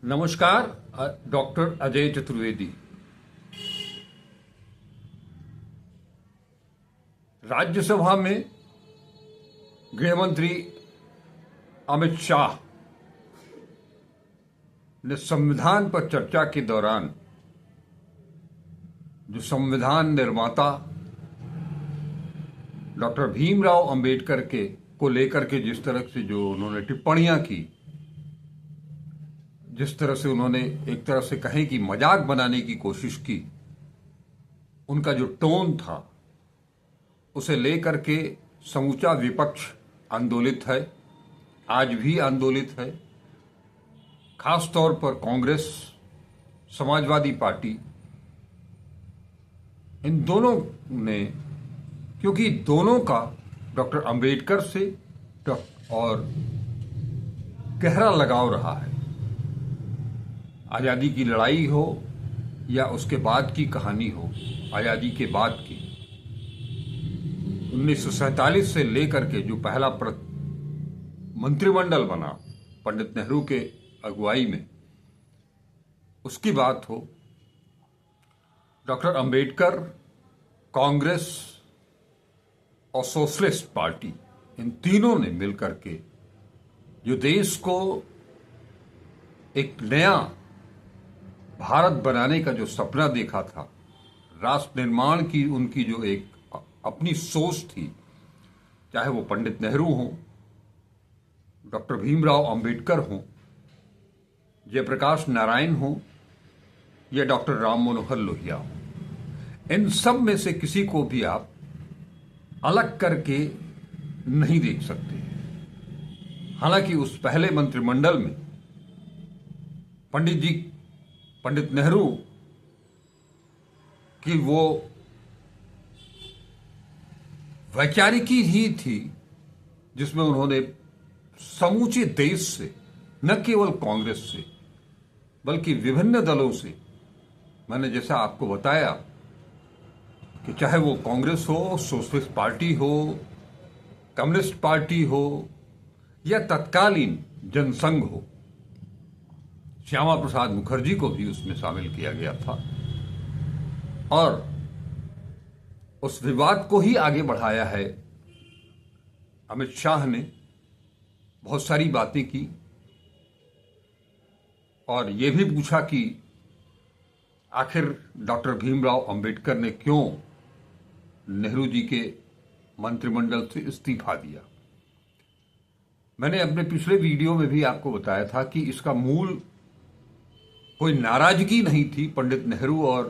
नमस्कार। डॉक्टर अजय चतुर्वेदी। राज्यसभा में गृह मंत्री अमित शाह ने संविधान पर चर्चा के दौरान जो संविधान निर्माता डॉक्टर भीमराव अंबेडकर को लेकर के जिस तरह से जो उन्होंने टिप्पणियां की, जिस तरह से उन्होंने एक तरह से कहें कि मजाक बनाने की कोशिश की, उनका जो टोन था उसे लेकर के समूचा विपक्ष आंदोलित है, आज भी आंदोलित है। खास तौर पर कांग्रेस, समाजवादी पार्टी, इन दोनों ने, क्योंकि दोनों का डॉक्टर अंबेडकर से और गहरा लगाव रहा है। आज़ादी की लड़ाई हो या उसके बाद की कहानी हो, आज़ादी के बाद की 1947 से लेकर के जो पहला मंत्रिमंडल बना पंडित नेहरू के अगुवाई में, उसकी बात हो, डॉक्टर अंबेडकर, कांग्रेस और सोशलिस्ट पार्टी, इन तीनों ने मिलकर के जो देश को एक नया भारत बनाने का जो सपना देखा था, राष्ट्र निर्माण की उनकी जो एक अपनी सोच थी, चाहे वो पंडित नेहरू हों, डॉक्टर भीमराव अंबेडकर हों, जयप्रकाश नारायण हों या डॉक्टर राम मनोहर लोहिया हों, इन सब में से किसी को भी आप अलग करके नहीं देख सकते। हालांकि उस पहले मंत्रिमंडल में पंडित नेहरू की वो वैचारिकी ही थी जिसमें उन्होंने समूचे देश से, न केवल कांग्रेस से बल्कि विभिन्न दलों से, मैंने जैसा आपको बताया कि चाहे वो कांग्रेस हो, सोशलिस्ट पार्टी हो, कम्युनिस्ट पार्टी हो या तत्कालीन जनसंघ हो, श्यामा प्रसाद मुखर्जी को भी उसमें शामिल किया गया था और उस विवाद को ही आगे बढ़ाया है। अमित शाह ने बहुत सारी बातें की और ये भी पूछा कि आखिर डॉक्टर भीमराव अंबेडकर ने क्यों नेहरू जी के मंत्रिमंडल से इस्तीफा दिया। मैंने अपने पिछले वीडियो में भी आपको बताया था कि इसका मूल कोई नाराजगी नहीं थी पंडित नेहरू और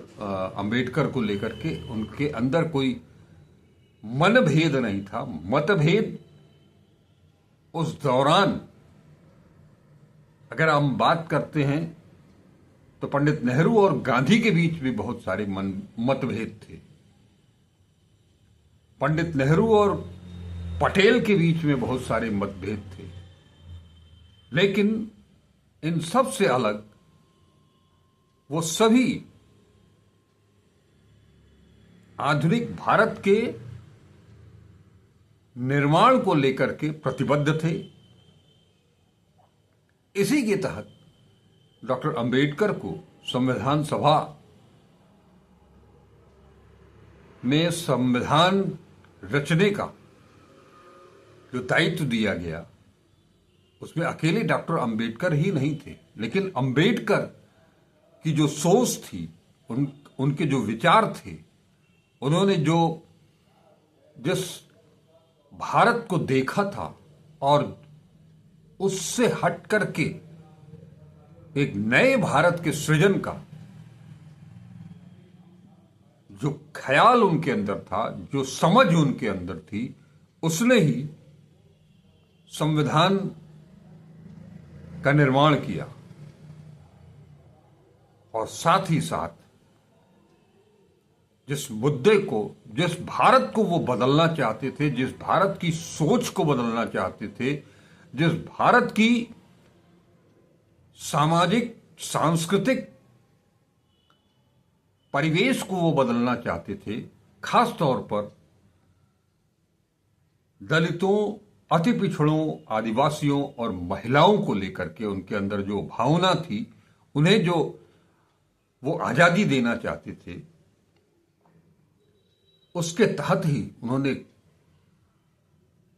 अंबेडकर को लेकर के, उनके अंदर कोई मनभेद नहीं था, मतभेद उस दौरान अगर हम बात करते हैं तो पंडित नेहरू और गांधी के बीच भी बहुत सारे मतभेद थे। पंडित नेहरू और पटेल के बीच में बहुत सारे मतभेद थे, लेकिन इन सब से अलग वो सभी आधुनिक भारत के निर्माण को लेकर के प्रतिबद्ध थे। इसी के तहत डॉक्टर अंबेडकर को संविधान सभा में संविधान रचने का जो दायित्व दिया गया, उसमें अकेले डॉक्टर अंबेडकर ही नहीं थे, लेकिन अंबेडकर की जो सोच थी, उनके जो विचार थे, उन्होंने जो जिस भारत को देखा था और उससे हट करके एक नए भारत के सृजन का जो ख्याल उनके अंदर था, जो समझ उनके अंदर थी, उसने ही संविधान का निर्माण किया और साथ ही साथ जिस मुद्दे को, जिस भारत को वो बदलना चाहते थे, जिस भारत की सोच को बदलना चाहते थे, जिस भारत की सामाजिक सांस्कृतिक परिवेश को वो बदलना चाहते थे, खास तौर पर दलितों, अति पिछड़ों, आदिवासियों और महिलाओं को लेकर के उनके अंदर जो भावना थी, उन्हें जो वो आजादी देना चाहते थे, उसके तहत ही उन्होंने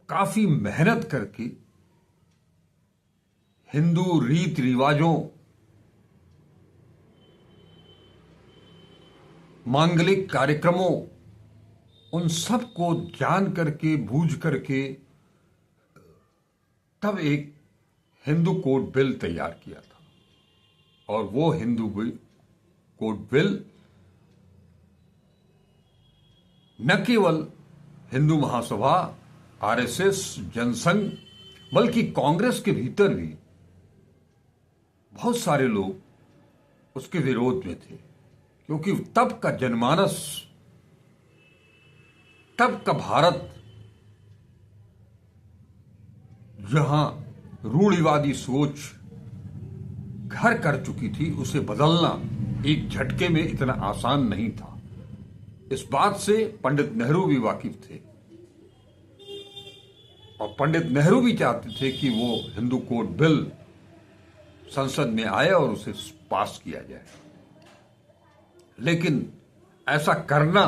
काफी मेहनत करके हिंदू रीत रिवाजों, मांगलिक कार्यक्रमों, उन सब को जान करके, बूझ करके तब एक हिंदू कोड बिल तैयार किया था। और वो हिंदू कोड बिल न केवल हिंदू महासभा, आरएसएस, जनसंघ, बल्कि कांग्रेस के भीतर भी बहुत सारे लोग उसके विरोध में थे, क्योंकि तब का जनमानस, तब का भारत जहां रूढ़िवादी सोच घर कर चुकी थी, उसे बदलना एक झटके में इतना आसान नहीं था। इस बात से पंडित नेहरू भी वाकिफ थे और पंडित नेहरू भी चाहते थे कि वो हिंदू कोड बिल संसद में आए और उसे पास किया जाए। लेकिन ऐसा करना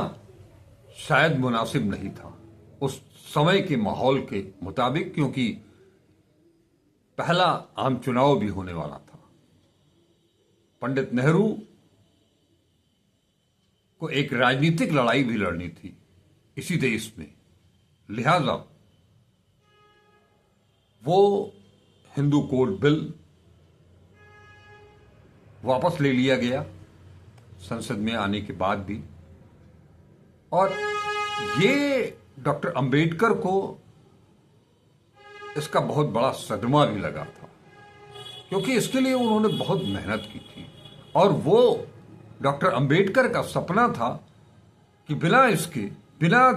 शायद मुनासिब नहीं था उस समय के माहौल के मुताबिक, क्योंकि पहला आम चुनाव भी होने वाला था। पंडित नेहरू को एक राजनीतिक लड़ाई भी लड़नी थी इसी देश में, लिहाजा वो हिंदू कोड बिल वापस ले लिया गया संसद में आने के बाद भी। और ये डॉक्टर अंबेडकर को इसका बहुत बड़ा सदमा भी लगा था, क्योंकि इसके लिए उन्होंने बहुत मेहनत की थी। और वो डॉक्टर अंबेडकर का सपना था कि बिना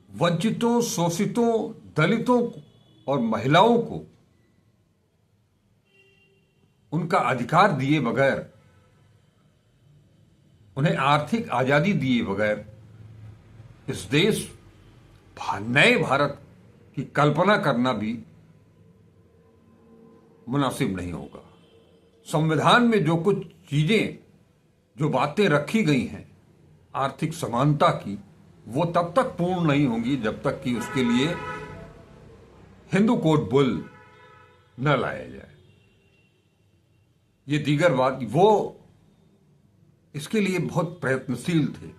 वंचितों, शोषितों, दलितों और महिलाओं को उनका अधिकार दिए बगैर, उन्हें आर्थिक आजादी दिए बगैर इस देश नए भारत की कल्पना करना भी मुनासिब नहीं होगा। संविधान में जो कुछ चीजें, जो बातें रखी गई हैं आर्थिक समानता की, वो तब तक पूर्ण नहीं होंगी जब तक कि उसके लिए हिंदू कोड बिल न लाया जाए। ये दीगर बात, वो इसके लिए बहुत प्रयत्नशील थे,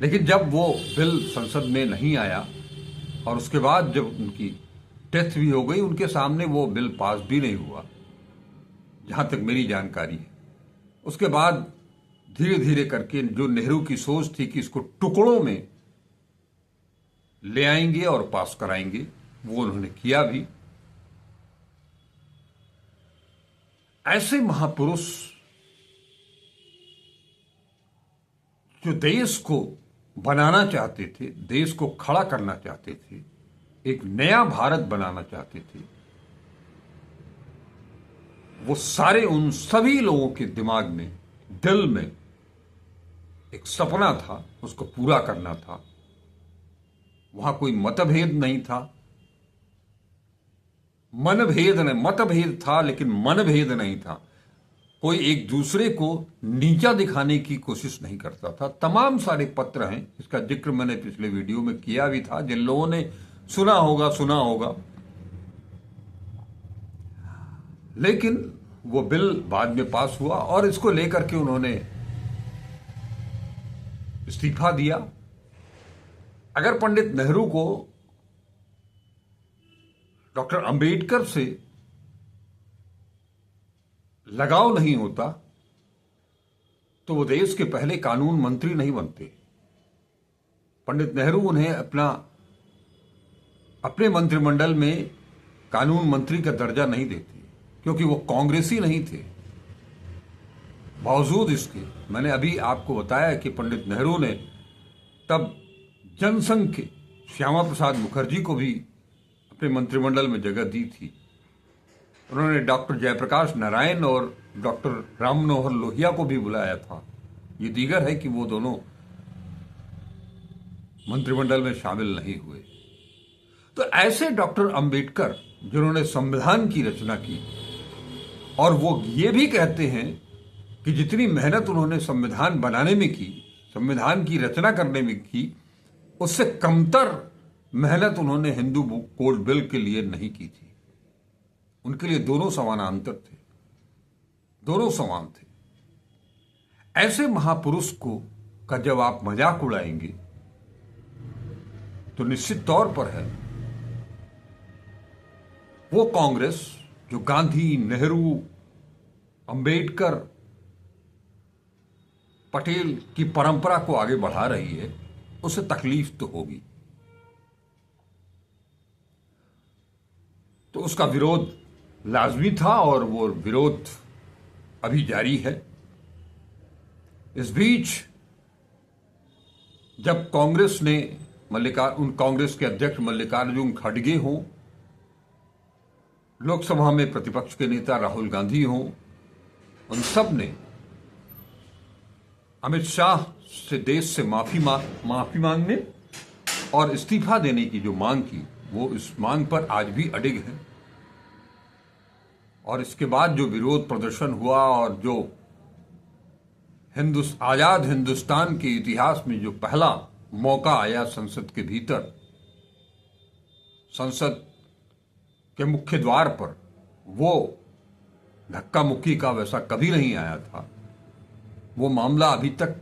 लेकिन जब वो बिल संसद में नहीं आया और उसके बाद जब उनकी डेथ भी हो गई, उनके सामने वो बिल पास भी नहीं हुआ, जहां तक मेरी जानकारी है। उसके बाद धीरे धीरे करके जो नेहरू की सोच थी कि इसको टुकड़ों में ले आएंगे और पास कराएंगे, वो उन्होंने किया भी। ऐसे महापुरुष जो देश को बनाना चाहते थे, देश को खड़ा करना चाहते थे, एक नया भारत बनाना चाहते थे, वो सारे उन सभी लोगों के दिमाग में, दिल में एक सपना था, उसको पूरा करना था। वहां कोई मतभेद नहीं था, मतभेद था लेकिन मनभेद नहीं था। कोई एक दूसरे को नीचा दिखाने की कोशिश नहीं करता था। तमाम सारे पत्र हैं, इसका जिक्र मैंने पिछले वीडियो में किया भी था, जिन लोगों ने सुना होगा। लेकिन वो बिल बाद में पास हुआ और इसको लेकर के उन्होंने इस्तीफा दिया। अगर पंडित नेहरू को डॉक्टर अंबेडकर से लगाव नहीं होता तो वो देश के पहले कानून मंत्री नहीं बनते। पंडित नेहरू उन्हें अपने मंत्रिमंडल में कानून मंत्री का दर्जा नहीं देते, क्योंकि वो कांग्रेसी नहीं थे। बावजूद इसके, मैंने अभी आपको बताया कि पंडित नेहरू ने तब जनसंघ के श्यामा प्रसाद मुखर्जी को भी अपने मंत्रिमंडल में जगह दी थी। उन्होंने डॉक्टर जयप्रकाश नारायण और डॉक्टर राम मनोहर लोहिया को भी बुलाया था। ये दीगर है कि वो दोनों मंत्रिमंडल में शामिल नहीं हुए। तो ऐसे डॉक्टर अंबेडकर, जिन्होंने संविधान की रचना की और वो ये भी कहते हैं कि जितनी मेहनत उन्होंने संविधान बनाने में की, संविधान की रचना करने में की, उससे कमतर मेहनत उन्होंने हिंदू कोड बिल के लिए नहीं की थी। उनके लिए दोनों समानांतर थे, दोनों समान थे। ऐसे महापुरुष को का जब आप मजाक उड़ाएंगे तो निश्चित तौर पर है वो कांग्रेस जो गांधी, नेहरू, अंबेडकर, पटेल की परंपरा को आगे बढ़ा रही है, उसे तकलीफ तो होगी। तो उसका विरोध लाजमी था और वो विरोध अभी जारी है। इस बीच जब कांग्रेस ने उन कांग्रेस के अध्यक्ष मल्लिकार्जुन खड़गे हों, लोकसभा में प्रतिपक्ष के नेता राहुल गांधी हों, उन सब ने अमित शाह से देश से माफी मांगने और इस्तीफा देने की जो मांग की, वो इस मांग पर आज भी अडिग है। और इसके बाद जो विरोध प्रदर्शन हुआ और जो आजाद हिंदुस्तान के इतिहास में जो पहला मौका आया संसद के भीतर, संसद के मुख्य द्वार पर, वो धक्का मुक्की का वैसा कभी नहीं आया था। वो मामला अभी तक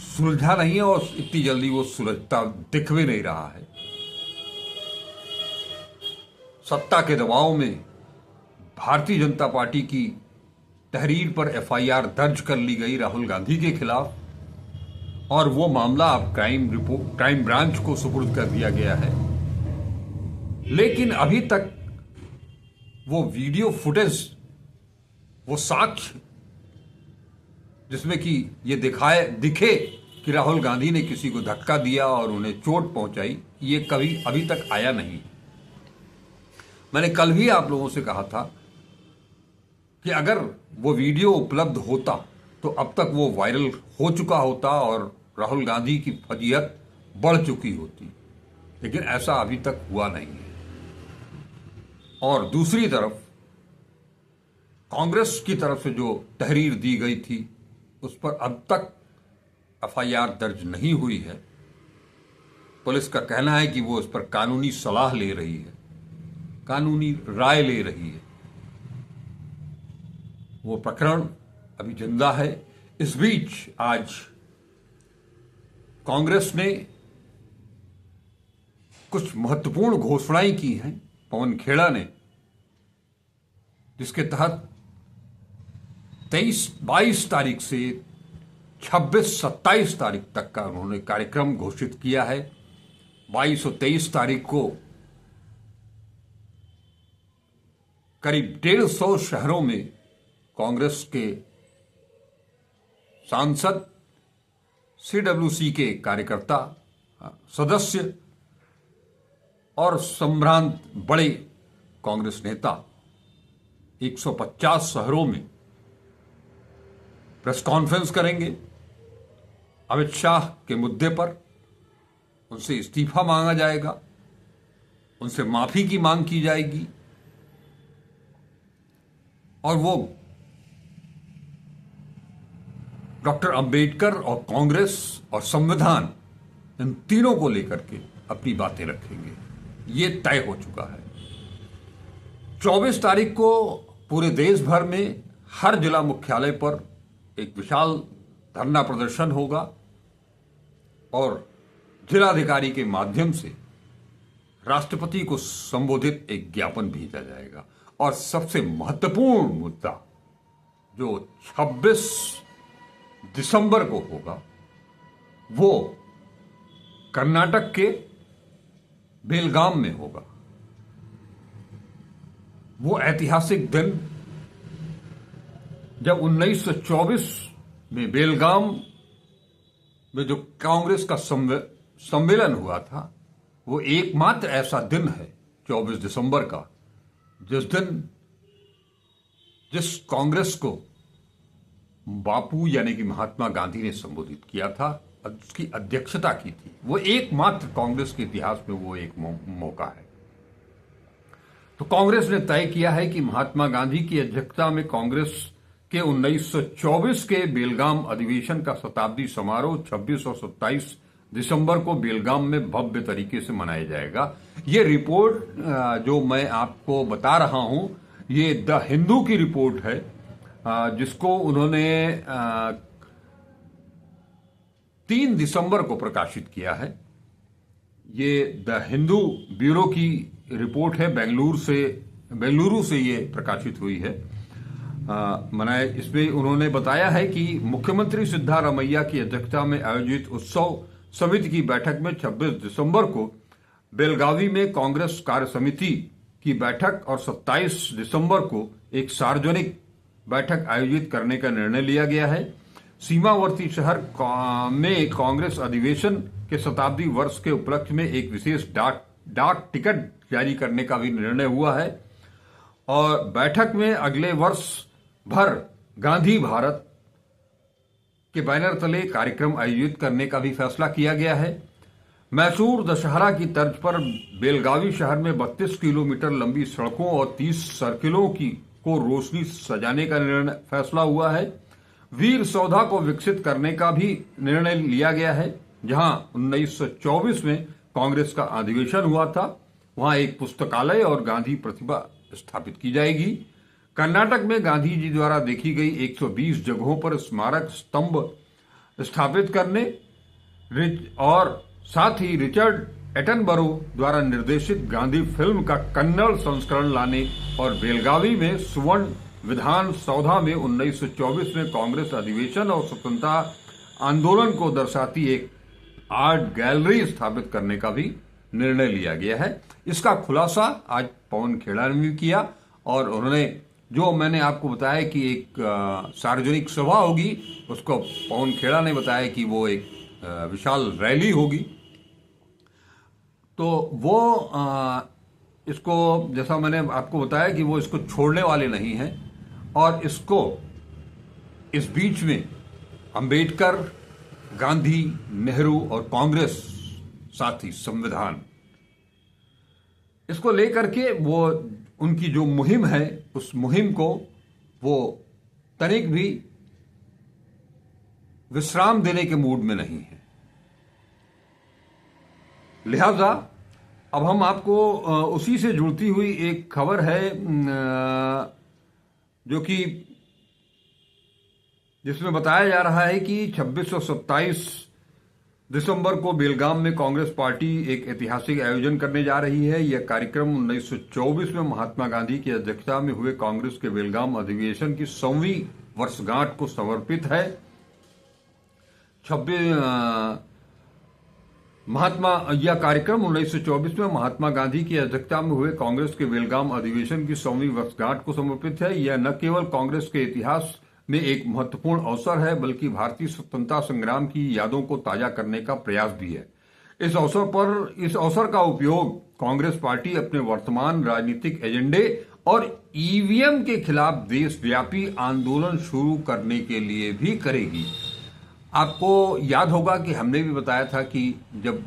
सुलझा नहीं है और इतनी जल्दी वो सुलझता दिख भी नहीं रहा है। सत्ता के दबाव में भारतीय जनता पार्टी की तहरीर पर एफआईआर दर्ज कर ली गई राहुल गांधी के खिलाफ, और वो मामला अब क्राइम ब्रांच को सुपुर्द कर दिया गया है। लेकिन अभी तक वो वीडियो फुटेज, वो साक्ष्य जिसमें कि ये दिखे कि राहुल गांधी ने किसी को धक्का दिया और उन्हें चोट पहुंचाई, ये कभी अभी तक आया नहीं। मैंने कल भी आप लोगों से कहा था कि अगर वो वीडियो उपलब्ध होता तो अब तक वो वायरल हो चुका होता और राहुल गांधी की फजीहत बढ़ चुकी होती, लेकिन ऐसा अभी तक हुआ नहीं है। और दूसरी तरफ कांग्रेस की तरफ से जो तहरीर दी गई थी उस पर अब तक एफआईआर दर्ज नहीं हुई है। पुलिस का कहना है कि वो इस पर कानूनी सलाह ले रही है, कानूनी राय ले रही है। वो प्रकरण अभी जिंदा है। इस बीच आज कांग्रेस ने कुछ महत्वपूर्ण घोषणाएं की हैं, पवन खेड़ा ने, जिसके तहत 22 तारीख से 26-27 तारीख तक का उन्होंने कार्यक्रम घोषित किया है। 22 और 23 तारीख को करीब 150 शहरों में कांग्रेस के सांसद, सीडब्ल्यूसी के कार्यकर्ता, सदस्य और संभ्रांत बड़े कांग्रेस नेता 150 शहरों में प्रेस कॉन्फ्रेंस करेंगे। अमित शाह के मुद्दे पर उनसे इस्तीफा मांगा जाएगा, उनसे माफी की मांग की जाएगी और वो डॉक्टर अंबेडकर और कांग्रेस और संविधान, इन तीनों को लेकर के अपनी बातें रखेंगे। ये तय हो चुका है। 24 तारीख को पूरे देश भर में हर जिला मुख्यालय पर एक विशाल धरना प्रदर्शन होगा और जिलाधिकारी के माध्यम से राष्ट्रपति को संबोधित एक ज्ञापन भेजा जाएगा। और सबसे महत्वपूर्ण मुद्दा जो 26 दिसंबर को होगा, वो कर्नाटक के बेलगाम में होगा। वो ऐतिहासिक दिन जब 1924 में बेलगाम में जो कांग्रेस का सम्मेलन हुआ था, वो एकमात्र ऐसा दिन है 24 दिसंबर का जिस दिन जिस कांग्रेस को बापू यानी कि महात्मा गांधी ने संबोधित किया था, उसकी अध्यक्षता की थी। वो एकमात्र कांग्रेस के इतिहास में वो एक मौका है। तो कांग्रेस ने तय किया है कि महात्मा गांधी की अध्यक्षता में कांग्रेस के 1924 के बेलगाम अधिवेशन का शताब्दी समारोह 26 और 27 दिसंबर को बेलगाम में भव्य तरीके से मनाया जाएगा। ये रिपोर्ट जो मैं आपको बता रहा हूं, ये द हिंदू की रिपोर्ट है, जिसको उन्होंने 3 दिसंबर को प्रकाशित किया है। ये द हिंदू ब्यूरो की रिपोर्ट है, बेंगलुरु से ये प्रकाशित हुई है। इसमें उन्होंने बताया है कि मुख्यमंत्री सिद्धारमैया की अध्यक्षता में आयोजित उत्सव समिति की बैठक में 26 दिसंबर को बेलगावी में कांग्रेस कार्य समिति की बैठक और 27 दिसंबर को एक सार्वजनिक बैठक आयोजित करने का निर्णय लिया गया है। सीमावर्ती शहर में कांग्रेस अधिवेशन के शताब्दी वर्ष के उपलक्ष्य में एक विशेष डाक टिकट जारी करने का भी निर्णय हुआ है और बैठक में अगले वर्ष भर गांधी भारत के बैनर तले कार्यक्रम आयोजित करने का भी फैसला किया गया है। मैसूर दशहरा की तर्ज पर बेलगावी शहर में 32 किलोमीटर लंबी सड़कों और 30 सर्किलों को रोशनी सजाने का फैसला हुआ है। वीर सौधा को विकसित करने का भी निर्णय लिया गया है। जहां 1924 में कांग्रेस का अधिवेशन हुआ था, वहां एक पुस्तकालय और गांधी प्रतिमा स्थापित की जाएगी। कर्नाटक में गांधी जी द्वारा देखी गई 120 जगहों पर स्मारक स्तंभ स्थापित करने और साथ ही रिचर्ड एटनबरो द्वारा निर्देशित गांधी फिल्म का कन्नड़ संस्करण लाने और बेलगावी में सुवर्ण विधान सौधा में 1924 में कांग्रेस अधिवेशन और स्वतंत्रता आंदोलन को दर्शाती एक आर्ट गैलरी स्थापित करने का भी निर्णय लिया गया है। इसका खुलासा आज पवन खेड़ा ने भी किया और उन्होंने जो मैंने आपको बताया कि एक सार्वजनिक सभा होगी, उसको पवन खेड़ा ने बताया कि वो एक विशाल रैली होगी। तो वो इसको, जैसा मैंने आपको बताया कि वो इसको छोड़ने वाले नहीं हैं और इसको इस बीच में अंबेडकर, गांधी, नेहरू और कांग्रेस, साथ ही संविधान, इसको लेकर के वो उनकी जो मुहिम है, उस मुहिम को वो तनिक भी विश्राम देने के मूड में नहीं है। लिहाजा अब हम आपको उसी से जुड़ती हुई एक खबर है जो कि जिसमें बताया जा रहा है कि 26 और 27 दिसंबर को बेलगाम में कांग्रेस पार्टी एक ऐतिहासिक आयोजन करने जा रही है। यह कार्यक्रम 1924 में महात्मा गांधी की अध्यक्षता में हुए कांग्रेस के बेलगाम अधिवेशन की 100वीं वर्षगांठ को समर्पित है। यह कार्यक्रम 1924 में महात्मा गांधी की अध्यक्षता में हुए कांग्रेस के बेलगाम अधिवेशन की 100वीं वर्षगांठ को समर्पित है। यह न केवल कांग्रेस के इतिहास में एक महत्वपूर्ण अवसर है, बल्कि भारतीय स्वतंत्रता संग्राम की यादों को ताजा करने का प्रयास भी है। इस अवसर का उपयोग कांग्रेस पार्टी अपने वर्तमान राजनीतिक एजेंडे और ईवीएम के खिलाफ देशव्यापी आंदोलन शुरू करने के लिए भी करेगी। आपको याद होगा कि हमने भी बताया था कि जब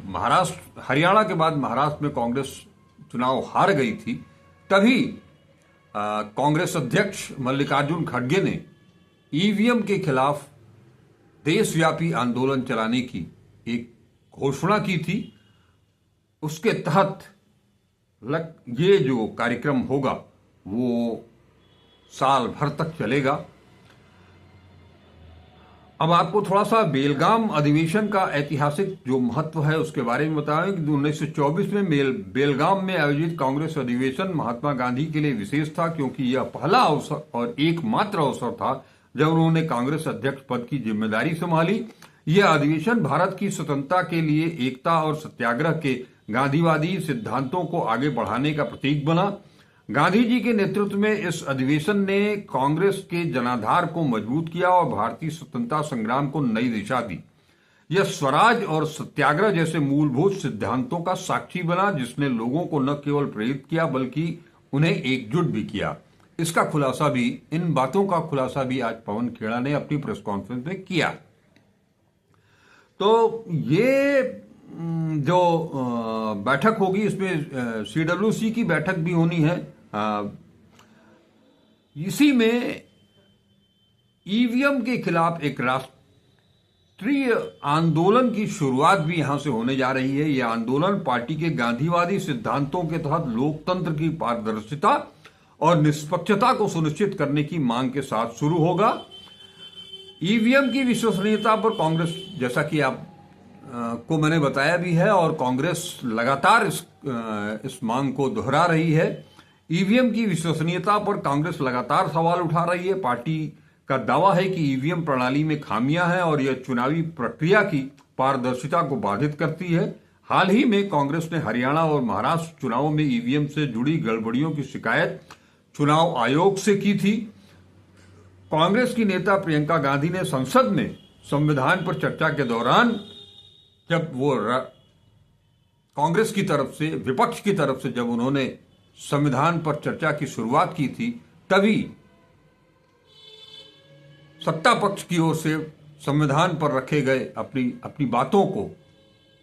हरियाणा के बाद महाराष्ट्र में कांग्रेस चुनाव हार गई थी, तभी कांग्रेस अध्यक्ष मल्लिकार्जुन खड़गे ने ईवीएम के खिलाफ देशव्यापी आंदोलन चलाने की एक घोषणा की थी। उसके तहत ये जो कार्यक्रम होगा वो साल भर तक चलेगा। अब आपको थोड़ा सा बेलगाम अधिवेशन का ऐतिहासिक जो महत्व है उसके बारे में बताएं कि 1924 में बेलगाम में आयोजित कांग्रेस अधिवेशन महात्मा गांधी के लिए विशेष था, क्योंकि यह पहला अवसर और एकमात्र अवसर था जब उन्होंने कांग्रेस अध्यक्ष पद की जिम्मेदारी संभाली। यह अधिवेशन भारत की स्वतंत्रता के लिए एकता और सत्याग्रह के गांधीवादी सिद्धांतों को आगे बढ़ाने का प्रतीक बना। गांधी जी के नेतृत्व में इस अधिवेशन ने कांग्रेस के जनाधार को मजबूत किया और भारतीय स्वतंत्रता संग्राम को नई दिशा दी। यह स्वराज और सत्याग्रह जैसे मूलभूत सिद्धांतों का साक्षी बना, जिसने लोगों को न केवल प्रेरित किया बल्कि उन्हें एकजुट भी किया। इसका खुलासा भी, इन बातों का खुलासा भी आज पवन खेड़ा ने अपनी प्रेस कॉन्फ्रेंस में किया। तो ये जो बैठक होगी, इसमें सीडब्ल्यूसी की बैठक भी होनी है आ, इसी में ईवीएम के खिलाफ एक राष्ट्रीय आंदोलन की शुरुआत भी यहां से होने जा रही है। यह आंदोलन पार्टी के गांधीवादी सिद्धांतों के तहत लोकतंत्र की पारदर्शिता और निष्पक्षता को सुनिश्चित करने की मांग के साथ शुरू होगा। ईवीएम की विश्वसनीयता पर कांग्रेस, जैसा कि आप को मैंने बताया भी है, और कांग्रेस लगातार इस मांग को दोहरा रही है। ईवीएम की विश्वसनीयता पर कांग्रेस लगातार सवाल उठा रही है। पार्टी का दावा है कि ईवीएम प्रणाली में खामियां हैं और यह चुनावी प्रक्रिया की पारदर्शिता को बाधित करती है। हाल ही में कांग्रेस ने हरियाणा और महाराष्ट्र चुनावों में ईवीएम से जुड़ी गड़बड़ियों की शिकायत चुनाव आयोग से की थी। कांग्रेस की नेता प्रियंका गांधी ने संसद में संविधान पर चर्चा के दौरान, जब वो कांग्रेस की तरफ से, विपक्ष की तरफ से जब उन्होंने संविधान पर चर्चा की शुरुआत की थी, तभी सत्ता पक्ष की ओर से संविधान पर रखे गए अपनी बातों को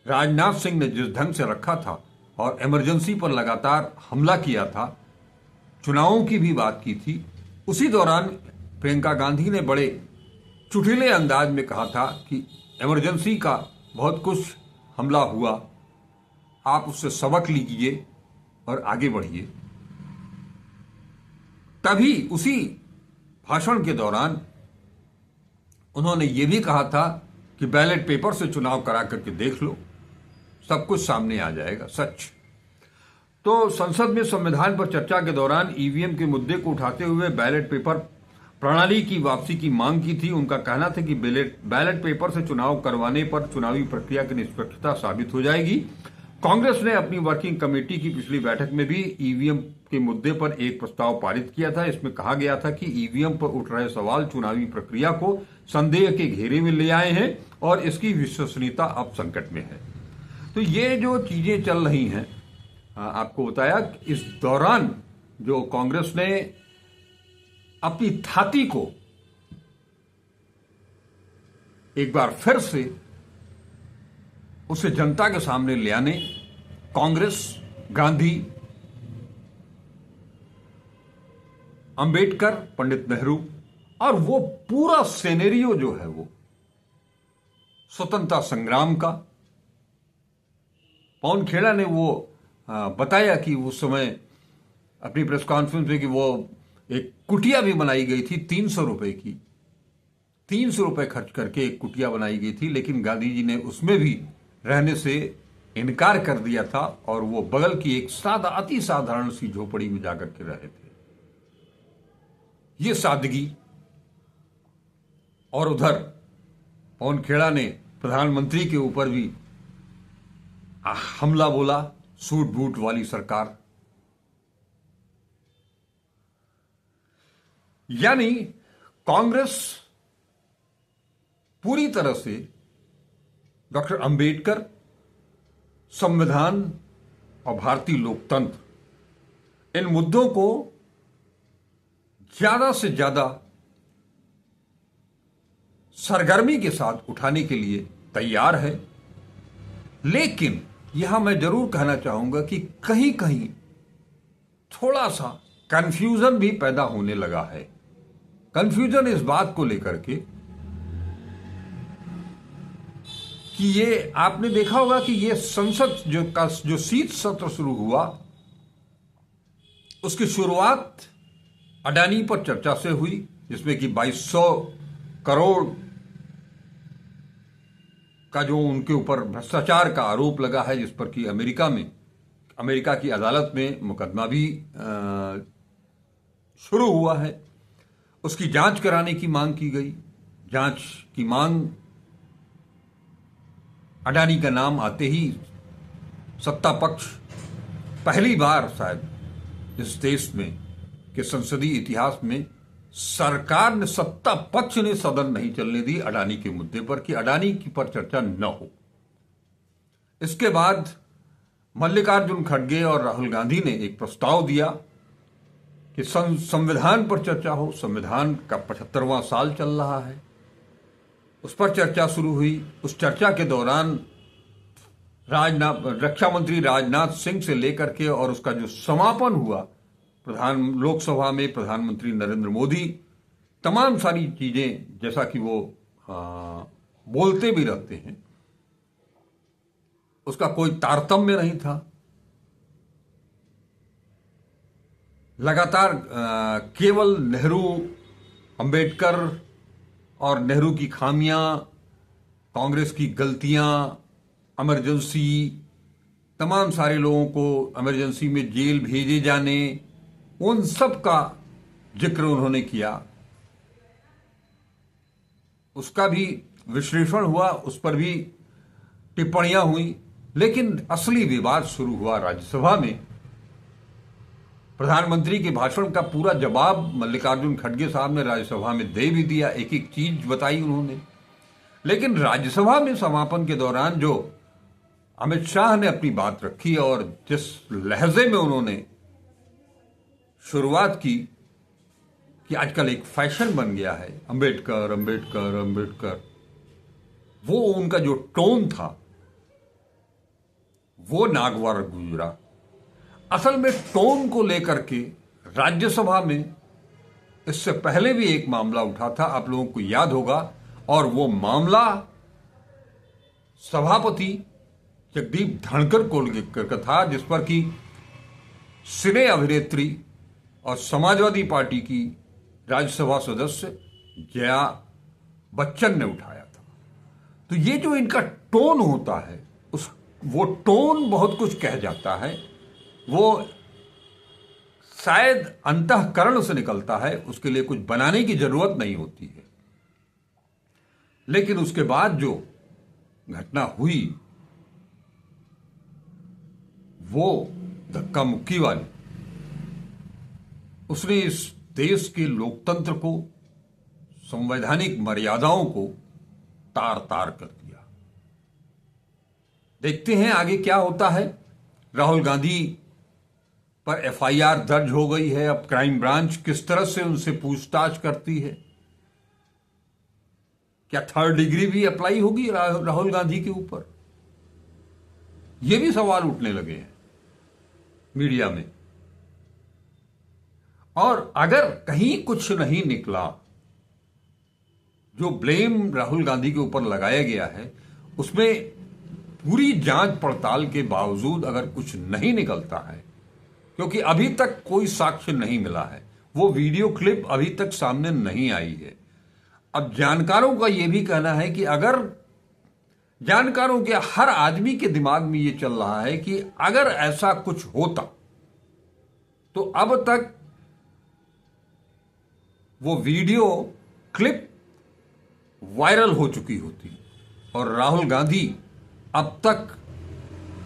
राजनाथ सिंह ने जिस ढंग से रखा था और इमरजेंसी पर लगातार हमला किया था, चुनावों की भी बात की थी, उसी दौरान प्रियंका गांधी ने बड़े चुटिले अंदाज में कहा था कि इमरजेंसी का बहुत कुछ हमला हुआ, आप उससे सबक लीजिए और आगे बढ़िए। तभी उसी भाषण के दौरान उन्होंने ये भी कहा था कि बैलेट पेपर से चुनाव करा करके देख लो, सब कुछ सामने आ जाएगा, सच। तो संसद में संविधान पर चर्चा के दौरान ईवीएम के मुद्दे को उठाते हुए बैलेट पेपर प्रणाली की वापसी की मांग की थी। उनका कहना था कि बैलेट पेपर से चुनाव करवाने पर चुनावी प्रक्रिया की निष्पक्षता साबित हो जाएगी। कांग्रेस ने अपनी वर्किंग कमेटी की पिछली बैठक में भी ईवीएम के मुद्दे पर एक प्रस्ताव पारित किया था। इसमें कहा गया था कि ईवीएम पर उठ रहे सवाल चुनावी प्रक्रिया को संदेह के घेरे में ले आए हैं और इसकी विश्वसनीयता अब संकट में है। तो ये जो चीजें चल रही हैं, आपको बताया, इस दौरान जो कांग्रेस ने अपनी थाती को एक बार फिर से उसे जनता के सामने ले आने, कांग्रेस, गांधी, अंबेडकर, पंडित नेहरू और वो पूरा सिनेरियो जो है वो स्वतंत्रता संग्राम का, पवन खेड़ा ने वो बताया कि उस समय अपनी प्रेस कॉन्फ्रेंस में कि वो एक कुटिया भी बनाई गई थी 300 रुपए की, 300 रुपए खर्च करके एक कुटिया बनाई गई थी, लेकिन गांधी जी ने उसमें भी रहने से इनकार कर दिया था और वो बगल की एक अति साधारण सी झोपड़ी में जाकर के रहे थे। ये सादगी। और उधर पवन खेड़ा ने प्रधानमंत्री के ऊपर भी हमला बोला, सूट बूट वाली सरकार। यानी कांग्रेस पूरी तरह से डॉक्टर अंबेडकर, संविधान और भारतीय लोकतंत्र, इन मुद्दों को ज्यादा से ज्यादा सरगर्मी के साथ उठाने के लिए तैयार है। लेकिन यहां मैं जरूर कहना चाहूंगा कि कहीं कहीं थोड़ा सा कंफ्यूजन भी पैदा होने लगा है। कंफ्यूजन इस बात को लेकर के कि ये आपने देखा होगा कि ये संसद जो शीत सत्र शुरू हुआ, उसकी शुरुआत अडानी पर चर्चा से हुई, जिसमें कि 2200 करोड़ का जो उनके ऊपर भ्रष्टाचार का आरोप लगा है, जिस पर कि अमेरिका की अदालत में मुकदमा भी शुरू हुआ है। उसकी जांच कराने की मांग की गई। जांच की मांग, अडानी का नाम आते ही सत्ता पक्ष पहली बार शायद इस देश में के संसदीय इतिहास में सरकार ने, सत्ता पक्ष ने सदन नहीं चलने दी अडानी के मुद्दे पर कि अडानी की पर चर्चा न हो। इसके बाद मल्लिकार्जुन खड़गे और राहुल गांधी ने एक प्रस्ताव दिया कि संविधान पर चर्चा हो। संविधान का 75वां साल चल रहा है, उस पर चर्चा शुरू हुई। उस चर्चा के दौरान रक्षा मंत्री राजनाथ सिंह से लेकर के और उसका जो समापन हुआ लोकसभा में प्रधानमंत्री नरेंद्र मोदी तमाम सारी चीजें जैसा कि वो बोलते भी रहते हैं, उसका कोई तारतम्य नहीं था। लगातार केवल नेहरू, अंबेडकर और नेहरू की खामियां, कांग्रेस की गलतियां, इमरजेंसी, तमाम सारे लोगों को इमरजेंसी में जेल भेजे जाने, उन सब का जिक्र उन्होंने किया। उसका भी विश्लेषण हुआ, उस पर भी टिप्पणियां हुई, लेकिन असली विवाद शुरू हुआ राज्यसभा में। प्रधानमंत्री के भाषण का पूरा जवाब मल्लिकार्जुन खड़गे साहब ने राज्यसभा में दे भी दिया, एक एक चीज बताई उन्होंने। लेकिन राज्यसभा में समापन के दौरान जो अमित शाह ने अपनी बात रखी और जिस लहजे में उन्होंने शुरुआत की कि आजकल एक फैशन बन गया है अंबेडकर अंबेडकर अंबेडकर, वो उनका जो टोन था वो नागवार गुजरा। असल में टोन को लेकर के राज्यसभा में इससे पहले भी एक मामला उठा था, आप लोगों को याद होगा, और वो मामला सभापति जगदीप धनखड़ को लेकर का था, जिस पर कि सिने अभिनेत्री और समाजवादी पार्टी की राज्यसभा सदस्य जया बच्चन ने उठाया था। तो ये जो इनका टोन होता है, वो टोन बहुत कुछ कह जाता है। वो शायद अंतःकरण से निकलता है, उसके लिए कुछ बनाने की जरूरत नहीं होती है। लेकिन उसके बाद जो घटना हुई वो धक्का मुक्की वाली, उसने इस देश के लोकतंत्र को, संवैधानिक मर्यादाओं को तार तार कर दिया। देखते हैं आगे क्या होता है। राहुल गांधी पर एफआईआर दर्ज हो गई है। अब क्राइम ब्रांच किस तरह से उनसे पूछताछ करती है। क्या 3rd डिग्री भी अप्लाई होगी राहुल गांधी के ऊपर? यह भी सवाल उठने लगे हैं मीडिया में। और अगर कहीं कुछ नहीं निकला, जो ब्लेम राहुल गांधी के ऊपर लगाया गया है उसमें पूरी जांच पड़ताल के बावजूद अगर कुछ नहीं निकलता है, क्योंकि अभी तक कोई साक्ष्य नहीं मिला है, वो वीडियो क्लिप अभी तक सामने नहीं आई है। अब जानकारों का यह भी कहना है कि अगर जानकारों के हर आदमी के दिमाग में यह चल रहा है कि अगर ऐसा कुछ होता तो अब तक वो वीडियो क्लिप वायरल हो चुकी होती और राहुल गांधी अब तक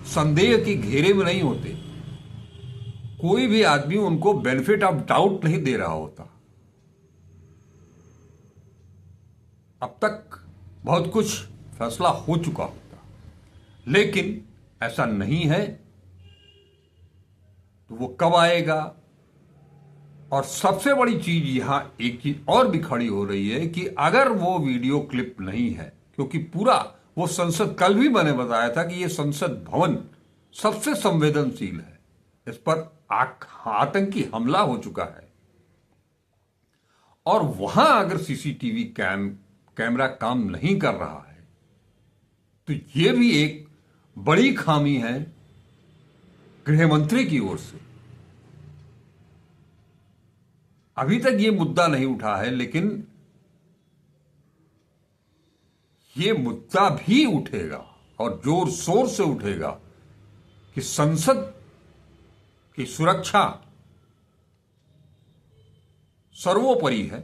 संदेह के घेरे में नहीं होते। कोई भी आदमी उनको बेनिफिट ऑफ डाउट नहीं दे रहा होता। अब तक बहुत कुछ फैसला हो चुका होता, लेकिन ऐसा नहीं है। तो वो कब आएगा? और सबसे बड़ी चीज यहां एक चीज और भी खड़ी हो रही है कि अगर वो वीडियो क्लिप नहीं है, क्योंकि पूरा वो संसद, कल भी मैंने बताया था कि ये संसद भवन सबसे संवेदनशील है, इस पर आतंकी हमला हो चुका है। और वहां अगर सीसीटीवी कैमरा काम नहीं कर रहा है तो ये भी एक बड़ी खामी है गृह मंत्री की ओर से। अभी तक ये मुद्दा नहीं उठा है, लेकिन ये मुद्दा भी उठेगा और जोर शोर से उठेगा कि संसद की सुरक्षा सर्वोपरि है।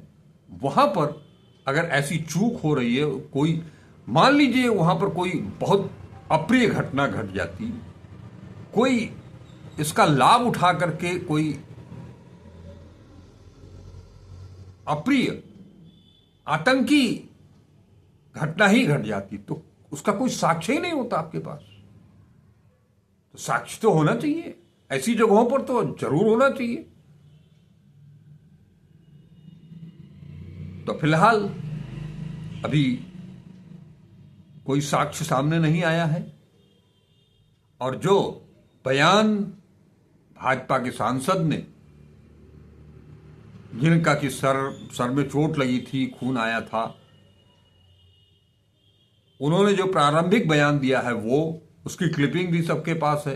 वहां पर अगर ऐसी चूक हो रही है, कोई मान लीजिए वहां पर कोई बहुत अप्रिय घटना घट जाती, कोई इसका लाभ उठा करके कोई अप्रिय आतंकी घटना ही घट जाती, तो उसका कोई साक्ष्य ही नहीं होता आपके पास। तो साक्ष्य तो होना चाहिए, ऐसी जगहों पर तो जरूर होना चाहिए। तो फिलहाल अभी कोई साक्ष्य सामने नहीं आया है। और जो बयान भाजपा के सांसद ने जिनका कि सर में चोट लगी थी, खून आया था, उन्होंने जो प्रारंभिक बयान दिया है वो, उसकी क्लिपिंग भी सबके पास है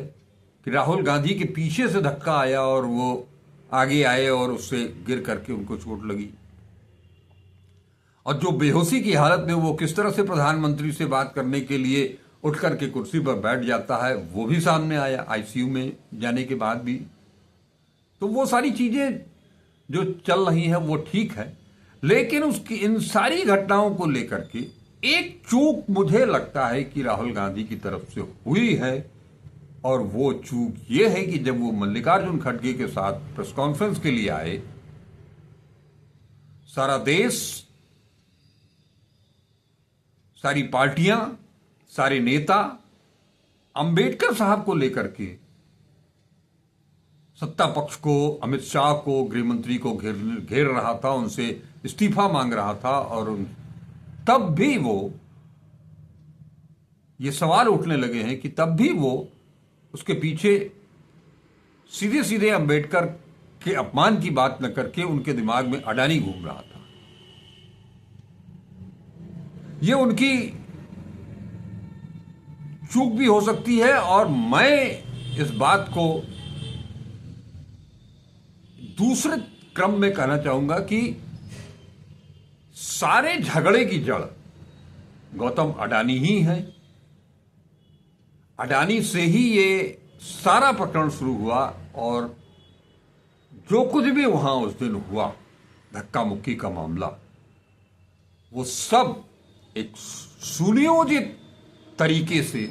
कि राहुल गांधी के पीछे से धक्का आया और वो आगे आए और उससे गिर करके उनको चोट लगी। और जो बेहोशी की हालत में वो किस तरह से प्रधानमंत्री से बात करने के लिए उठ करके कुर्सी पर बैठ जाता है, वो भी सामने आया आईसीयू में जाने के बाद भी। तो वो सारी चीजें जो चल रही हैं वो ठीक है, लेकिन उसकी इन सारी घटनाओं को लेकर के एक चूक मुझे लगता है कि राहुल गांधी की तरफ से हुई है, और वो चूक ये है कि जब वो मल्लिकार्जुन खड़गे के साथ प्रेस कॉन्फ्रेंस के लिए आए, सारा देश, सारी पार्टियां, सारे नेता अंबेडकर साहब को लेकर के सत्ता पक्ष को, अमित शाह को, गृह मंत्री को घेर रहा था, उनसे इस्तीफा मांग रहा था, और तब भी वो ये सवाल उठने लगे हैं कि तब भी वो उसके पीछे सीधे सीधे अंबेडकर के अपमान की बात न करके उनके दिमाग में अडानी घूम रहा था। ये उनकी चूक भी हो सकती है, और मैं इस बात को दूसरे क्रम में कहना चाहूंगा कि सारे झगड़े की जड़ गौतम अडानी ही है। अडानी से ही ये सारा प्रकरण शुरू हुआ, और जो कुछ भी वहां उस दिन हुआ, धक्का मुक्की का मामला, वो सब एक सुनियोजित तरीके से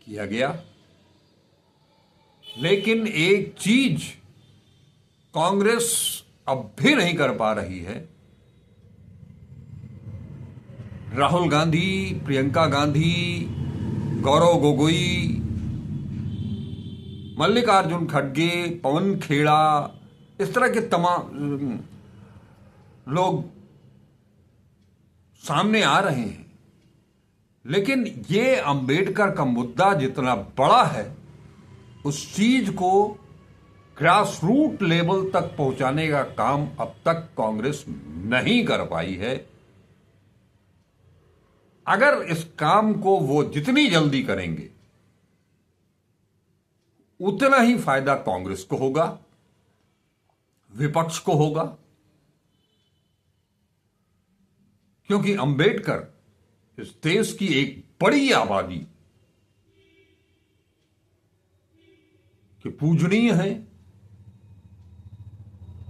किया गया। लेकिन एक चीज कांग्रेस अब भी नहीं कर पा रही है। राहुल गांधी, प्रियंका गांधी, गौरव गोगोई, मल्लिकार्जुन खड़गे, पवन खेड़ा, इस तरह के तमाम लोग सामने आ रहे हैं, लेकिन ये अंबेडकर का मुद्दा जितना बड़ा है, उस चीज को ग्रास रूट लेवल तक पहुंचाने का काम अब तक कांग्रेस नहीं कर पाई है। अगर इस काम को वो जितनी जल्दी करेंगे, उतना ही फायदा कांग्रेस को होगा, विपक्ष को होगा, क्योंकि अंबेडकर इस देश की एक बड़ी आबादी के पूजनीय है।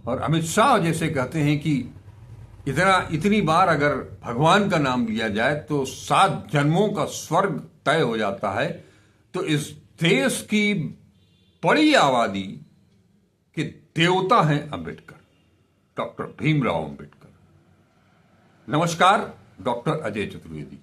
और अमित शाह जैसे कहते हैं कि इतनी बार अगर भगवान का नाम लिया जाए तो 7 जन्मों का स्वर्ग तय हो जाता है। तो इस देश की बड़ी आबादी के देवता हैं अंबेडकर, डॉक्टर भीमराव अंबेडकर। नमस्कार, डॉक्टर अजय चतुर्वेदी।